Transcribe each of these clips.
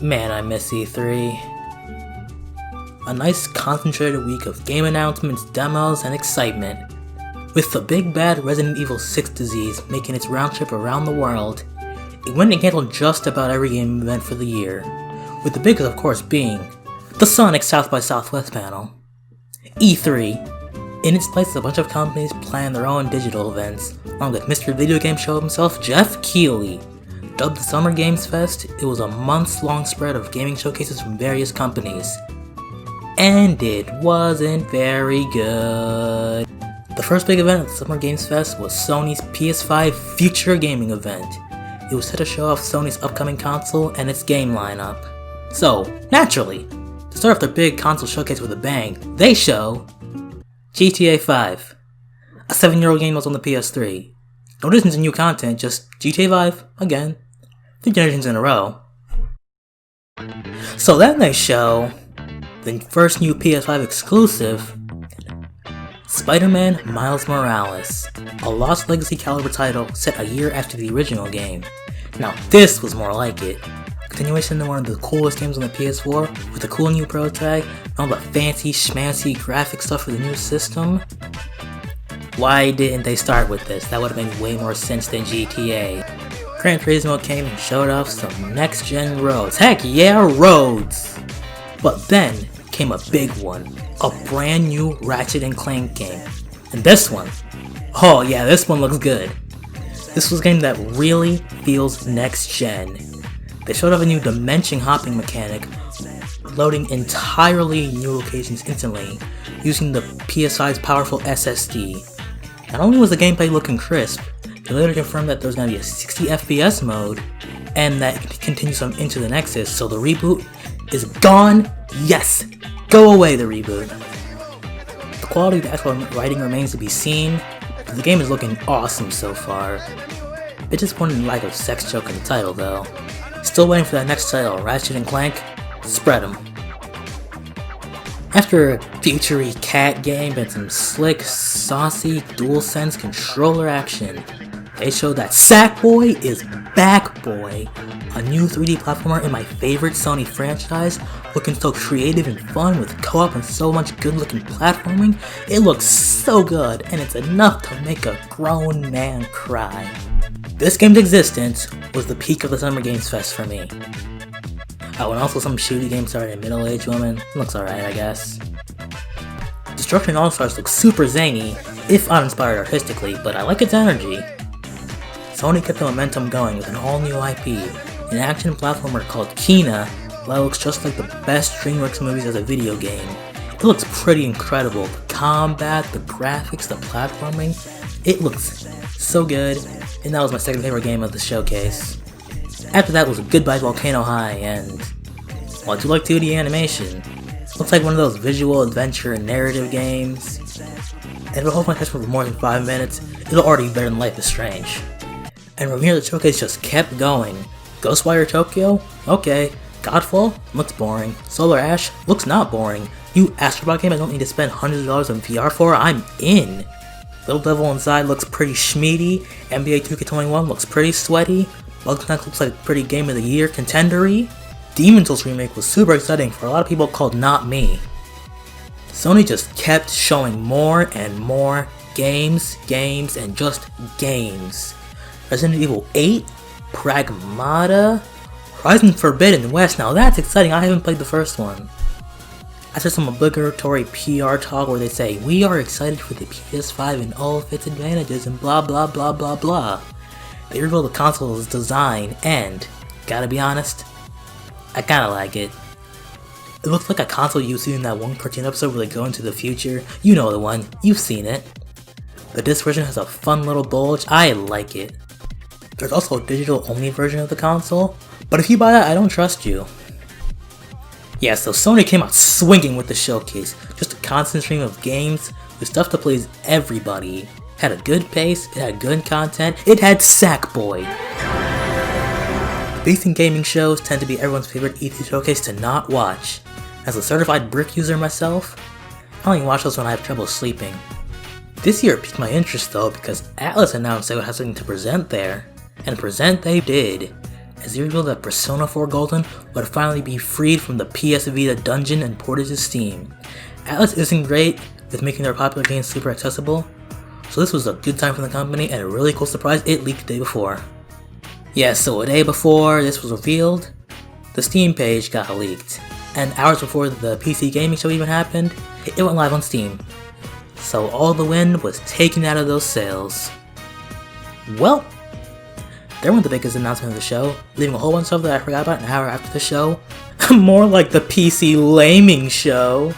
Man, I miss E3. A nice concentrated week of game announcements, demos, and excitement. With the big bad Resident Evil 6 disease making its round trip around the world, it went and handled just about every game event for the year, with the biggest of course being the Sonic South by Southwest panel. E3. In its place, a bunch of companies plan their own digital events, along with Mr. Video Game Show himself, Jeff Keighley. Dubbed the Summer Games Fest, it was a months-long spread of gaming showcases from various companies. And it wasn't very good. The first big event at the Summer Games Fest was Sony's PS5 Future Gaming event. It was set to show off Sony's upcoming console and its game lineup. So, naturally, to start off their big console showcase with a bang, they show GTA 5. A 7-year-old game that was on the PS3. No additions to new content, just GTA 5, again. 3 generations in a row. So then they show the first new PS5 exclusive, Spider-Man Miles Morales, a Lost Legacy caliber title set a year after the original game. Now this was more like it. A continuation of one of the coolest games on the PS4, with a cool new pro tag, and all the fancy schmancy graphic stuff for the new system. Why didn't they start with this? That would have made way more sense than GTA. Gran Turismo came and showed off some next-gen roads. Heck yeah, roads! But then came a big one. A brand new Ratchet & Clank game. And this one, oh yeah, this one looks good. This was a game that really feels next-gen. They showed off a new dimension hopping mechanic, loading entirely new locations instantly, using the PS5's powerful SSD. Not only was the gameplay looking crisp, they later confirmed that there's going to be a 60 FPS mode, and that it continues on into the Nexus, so the reboot is gone. Yes! Go away, the reboot. The quality of the actual writing remains to be seen, but the game is looking awesome so far. Bit disappointed in the lack of sex joke in the title though. Still waiting for that next title, Ratchet & Clank, spread 'em. After a featurey cat game and some slick, saucy, DualSense controller action, they showed that Sackboy is back, boy! A new 3D platformer in my favorite Sony franchise, looking so creative and fun with co-op and so much good looking platforming. It looks so good, and it's enough to make a grown man cry. This game's existence was the peak of the Summer Games Fest for me. Oh, and also some shooty game starring a middle-aged woman. Looks alright, I guess. Destruction All-Stars looks super zany, if uninspired artistically, but I like its energy. Sony kept the momentum going with an all-new IP, an action platformer called Kina that looks just like the best DreamWorks movies as a video game. It looks pretty incredible. The combat, the graphics, the platforming, it looks so good, and that was my second favorite game of the showcase. After that was Goodbye Volcano High, and well, I do like 2D animation. Looks like one of those visual adventure and narrative games. And if I hold my attention for more than 5 minutes, it'll already be better than Life is Strange. And from here the showcase just kept going. Ghostwire Tokyo? Okay. Godfall? Looks boring. Solar Ash? Looks not boring. New Astrobot game I don't need to spend hundreds of dollars on VR for? I'm in! Little Devil Inside looks pretty schmeedy. NBA 2K21 looks pretty sweaty. Bugsnax looks like a pretty Game of the Year contendery. Demon's Souls remake was super exciting for a lot of people called not me. Sony just kept showing more and more games, and just games. Resident Evil 8, Pragmata, Horizon Forbidden West, now that's exciting, I haven't played the first one. After some obligatory PR talk where they say, we are excited for the PS5 and all of its advantages and blah blah blah blah blah. They reveal the console's design and, gotta be honest, I kinda like it. It looks like a console you've seen in that one cartoon episode where they go into the future. You know the one, you've seen it. The disc version has a fun little bulge, I like it. There's also a digital only version of the console, but if you buy that, I don't trust you. Yeah, so Sony came out swinging with the showcase, just a constant stream of games with stuff to please everybody. It had a good pace, it had good content, it had Sackboy. Beats and gaming shows tend to be everyone's favorite E3 showcase to not watch. As a certified brick user myself, I only watch those when I have trouble sleeping. This year it piqued my interest though because Atlas announced they would have something to present there, and present they did. as he revealed that Persona 4 Golden would finally be freed from the PS Vita dungeon and ported to Steam. Atlus isn't great with making their popular games super accessible, so this was a good time for the company and a really cool surprise it leaked the day before. Yeah, so a day before this was revealed, the Steam page got leaked, and hours before the PC gaming show even happened, it went live on Steam. So all the wind was taken out of those sails. Well, they weren't the biggest announcement of the show, leaving a whole bunch of stuff that I forgot about an hour after the show. More like the PC laming show.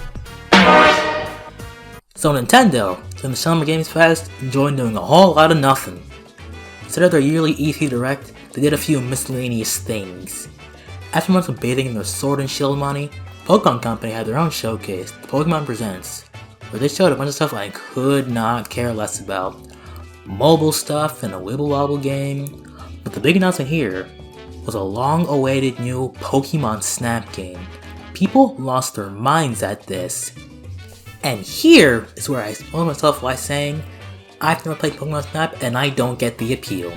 So Nintendo, during the Summer Games Fest, enjoyed doing a whole lot of nothing. Instead of their yearly E3 Direct, they did a few miscellaneous things. After months of bathing in their sword and shield money, Pokemon Company had their own showcase, the Pokemon Presents, where they showed a bunch of stuff I could not care less about. Mobile stuff and a Wibble Wobble game, but the big announcement here was a long-awaited new Pokemon Snap game. People lost their minds at this. And here is where I spoiled myself by saying, I've never played Pokemon Snap and I don't get the appeal.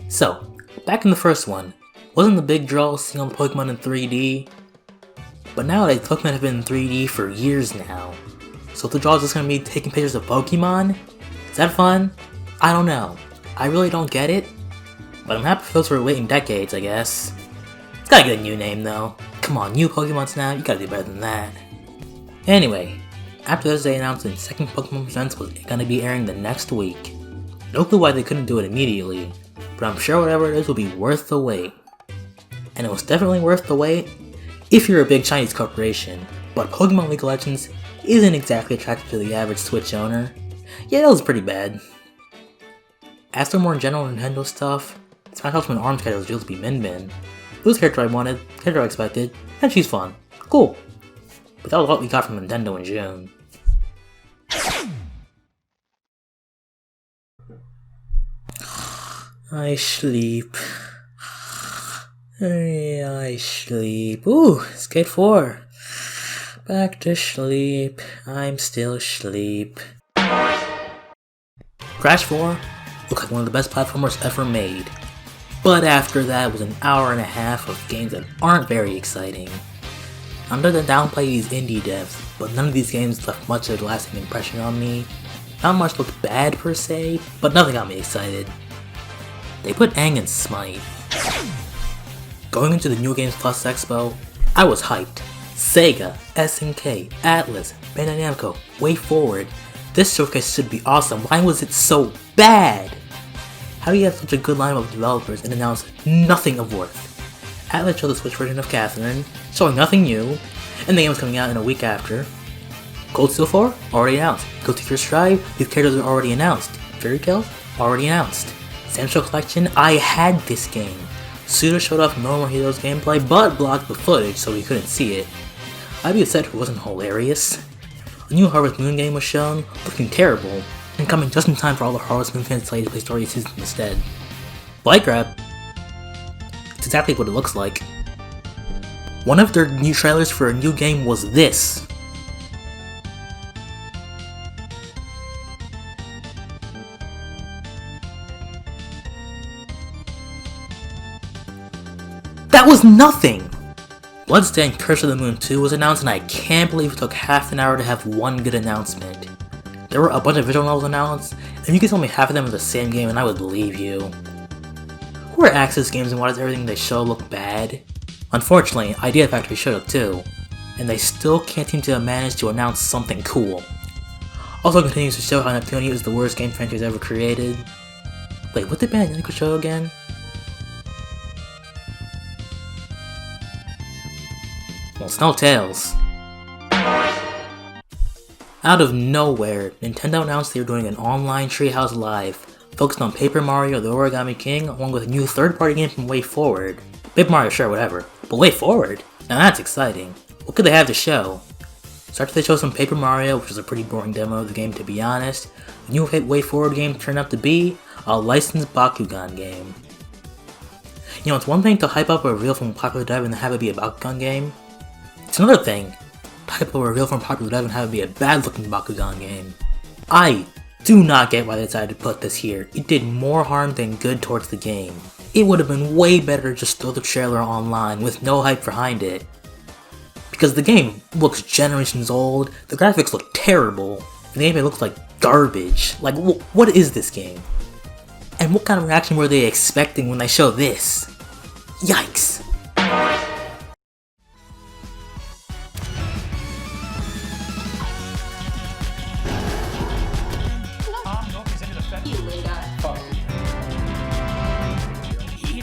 So, back in the first one, wasn't the big draw seeing all the Pokemon in 3D? But nowadays, Pokemon have been in 3D for years now. So if the draw is just going to be taking pictures of Pokemon? Is that fun? I don't know. I really don't get it. But I'm happy for those who are waiting decades, I guess. It's gotta get a new name though. Come on, new Pokemon Snap, you gotta do better than that. Anyway, after this they announced the second Pokemon Presents was gonna be airing the next week. No clue why they couldn't do it immediately, but I'm sure whatever it is will be worth the wait. And it was definitely worth the wait if you're a big Chinese corporation, but Pokemon League of Legends isn't exactly attractive to the average Switch owner. Yeah, that was pretty bad. As for more general Nintendo stuff, Smash Ultimate Arms character was revealed to be Min Min. It was the character I wanted, the character I expected, and she's fun. Cool. But that was what we got from Nintendo in June. I sleep. I sleep. Ooh, Skate 4. Back to sleep. I'm still asleep. Crash 4 looked like one of the best platformers ever made. But after that was an hour and a half of games that aren't very exciting. I'm not gonna downplay these indie devs, but none of these games left much of a lasting impression on me. Not much looked bad per se, but nothing got me excited. They put Aang in Smite. Going into the New Games Plus Expo, I was hyped. Sega, SNK, Atlus, Bandai Namco, Way Forward. This showcase should be awesome. Why was it so bad? How do you have such a good lineup of developers and announce nothing of worth? Atlus showed the Switch version of Catherine, showing nothing new, and the game was coming out in a week after. Cold Steel 4? Already announced. Guilty Gear Strive? These characters are already announced. Fairy Tail? Already announced. Sancho Collection? I had this game. Suda showed off No More Heroes gameplay, but blocked the footage so we couldn't see it. I'd be upset if it wasn't hilarious. A new Harvest Moon game was shown, looking terrible, and coming just in time for all the Harvest Moon fans to play Story Season instead. Like crap. It's exactly what it looks like. One of their new trailers for a new game was this. That was nothing! Bloodstained Curse of the Moon 2 was announced and I can't believe it took half an hour to have one good announcement. There were a bunch of visual novels announced, and you could tell me half of them were the same game and I would believe you. Who are Access Games and why does everything they show look bad? Unfortunately, Idea Factory showed up too, and they still can't seem to manage to announce something cool. Also continues to show how Neptunia is the worst game franchise ever created. Wait, what did Bandai Namco show again? Well, it's no Tales. Out of nowhere, Nintendo announced they were doing an online Treehouse Live, focused on Paper Mario the Origami King, along with a new third-party game from Way Forward. Paper Mario, sure, whatever, but Way Forward? Now that's exciting. What could they have to show? So after they showed some Paper Mario, which was a pretty boring demo of the game to be honest, the new Way Forward game turned out to be a licensed Bakugan game. You know, it's one thing to hype up a reveal from a popular dev and have it be a Bakugan game. It's another thing to hype up a reveal from a popular dev and have it be a bad-looking Bakugan game. I do not get why they decided to put this here. It did more harm than good towards the game. it would have been way better to just throw the trailer online with no hype behind it. Because the game looks generations old, the graphics look terrible, and the gameplay looks like garbage. Like, what is this game? And what kind of reaction were they expecting when they show this? Yikes!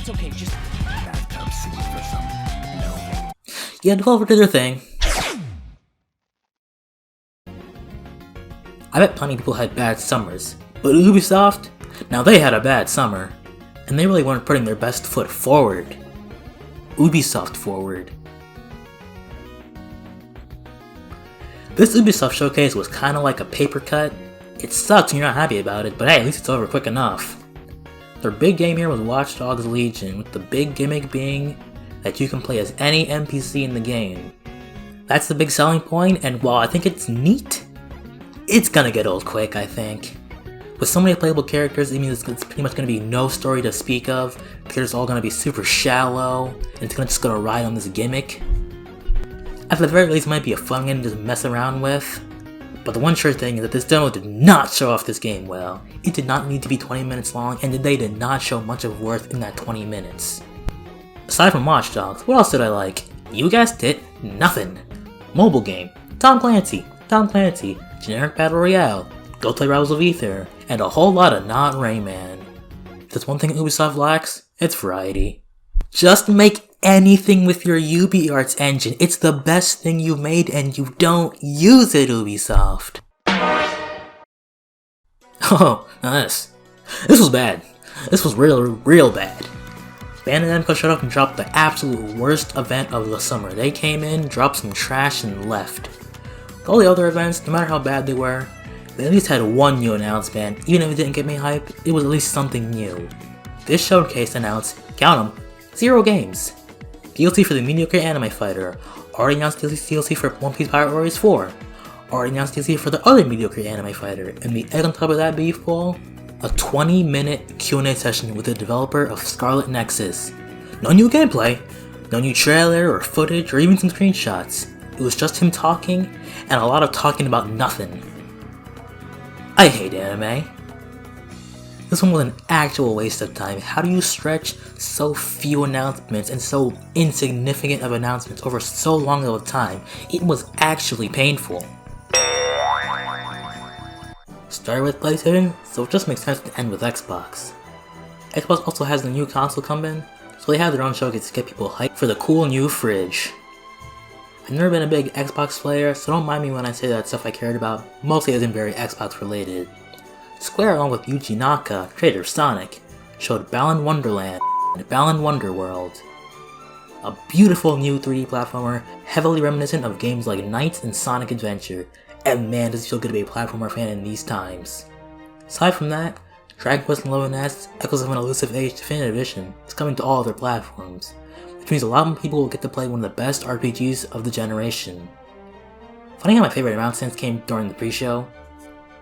It's okay, just bathtub scene for some. No. Yeah, Devolver did their thing. I bet plenty of people had bad summers, but Ubisoft? Now they had a bad summer, and they really weren't putting their best foot forward. Ubisoft forward. This Ubisoft showcase was kinda like a paper cut. It sucks and you're not happy about it, but hey, at least it's over quick enough. Their big game here was Watch Dogs Legion, with the big gimmick being that you can play as any NPC in the game. That's the big selling point, and while I think it's neat, it's gonna get old quick, I think. With so many playable characters, it means it's pretty much gonna be no story to speak of, because it's all gonna be super shallow, and it's just gonna ride on this gimmick. At the very least, it might be a fun game to just mess around with. But the one sure thing is that this demo did not show off this game well. It did not need to be 20 minutes long, and they did not show much of worth in that 20 minutes. Aside from Watch Dogs, what else did I like? You guessed it, nothing. Mobile game, Tom Clancy, generic battle royale, go play Rise of Ether, and a whole lot of not Rayman. If there's one thing Ubisoft lacks, it's variety. Just make anything with your UbiArts engine. It's the best thing you've made and you don't use it, Ubisoft. Oh, now this was bad. This was real bad. Bandai Namco showed up and dropped the absolute worst event of the summer. They came in, dropped some trash, and left. All the other events, no matter how bad they were, they at least had one new announcement. Even if it didn't get me hyped, it was at least something new. This showcase announced, count them, 0 games. DLC for the mediocre anime fighter, already announced DLC for One Piece Pirate Warriors 4, already announced DLC for the other mediocre anime fighter, and the egg on top of that beef ball, a 20-minute Q&A session with the developer of Scarlet Nexus. No new gameplay, no new trailer or footage or even some screenshots. It was just him talking, and a lot of talking about nothing. I hate anime. This one was an actual waste of time. How do you stretch so few announcements and so insignificant of announcements over so long of a time? It was actually painful. Started with PlayStation, so it just makes sense to end with Xbox. Xbox also has the new console coming, so they have their own showcase to get people hyped for the cool new fridge. I've never been a big Xbox player, so don't mind me when I say that stuff I cared about mostly isn't very Xbox related. Square, along with Yuji Naka, creator of Sonic, showed Balan Wonderland and Balan Wonderworld. A beautiful new 3D platformer, heavily reminiscent of games like Knights and Sonic Adventure, and man does it feel good to be a platformer fan in these times. Aside from that, Dragon Quest XI's Echoes of an Elusive Age Definitive Edition is coming to all other platforms, which means a lot more people will get to play one of the best RPGs of the generation. Funny how my favorite announcements came during the pre-show,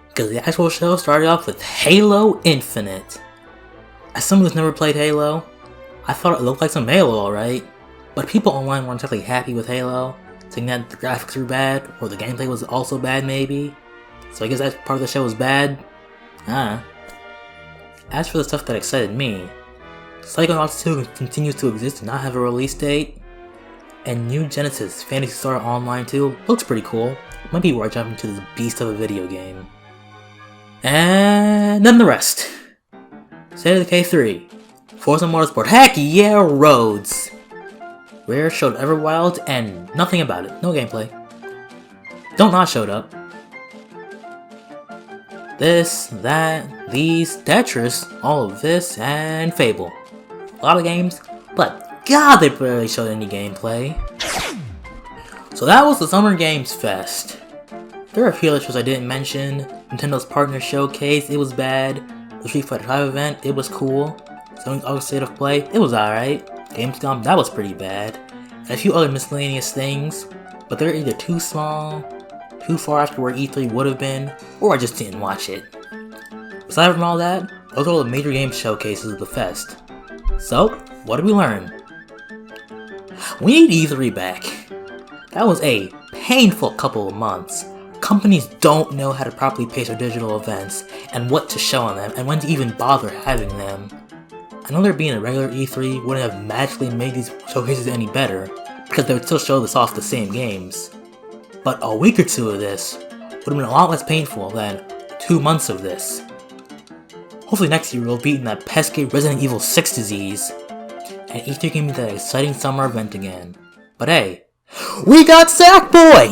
because the actual show started off with Halo Infinite. As someone who's never played Halo, I thought it looked like some Halo alright, but people online weren't exactly happy with Halo, saying that the graphics were bad, or the gameplay was also bad maybe, so I guess that part of the show was bad? As for the stuff that excited me, Psychonauts 2 continues to exist and not have a release date, and New Genesis Phantasy Star Online 2 looks pretty cool. Might be where I jump into this beast of a video game. And then the rest. State of Decay 3, Forza Motorsport, heck yeah, roads! Rare showed Everwild and nothing about it, no gameplay. Don't Not showed up. This, that, these, Tetris, all of this, and Fable. A lot of games, but god they barely showed any gameplay. So that was the Summer Games Fest. There are a few other shows I didn't mention. Nintendo's Partner Showcase, it was bad. The Street Fighter V event, it was cool. Sony's August State of Play, it was alright. Gamescom, that was pretty bad. And a few other miscellaneous things, but they're either too small, too far after where E3 would have been, or I just didn't watch it. Aside from all that, those are all the major game showcases of the fest. So, what did we learn? We need E3 back. That was a painful couple of months. Companies don't know how to properly pace their digital events, and what to show on them, and when to even bother having them. I know there being a regular E3 wouldn't have magically made these showcases any better, because they would still show this off the same games. But a week or two of this would have been a lot less painful than 2 months of this. Hopefully next year we'll beat in that pesky Resident Evil 6 disease, and E3 can be that exciting summer event again. But hey, we got Sackboy!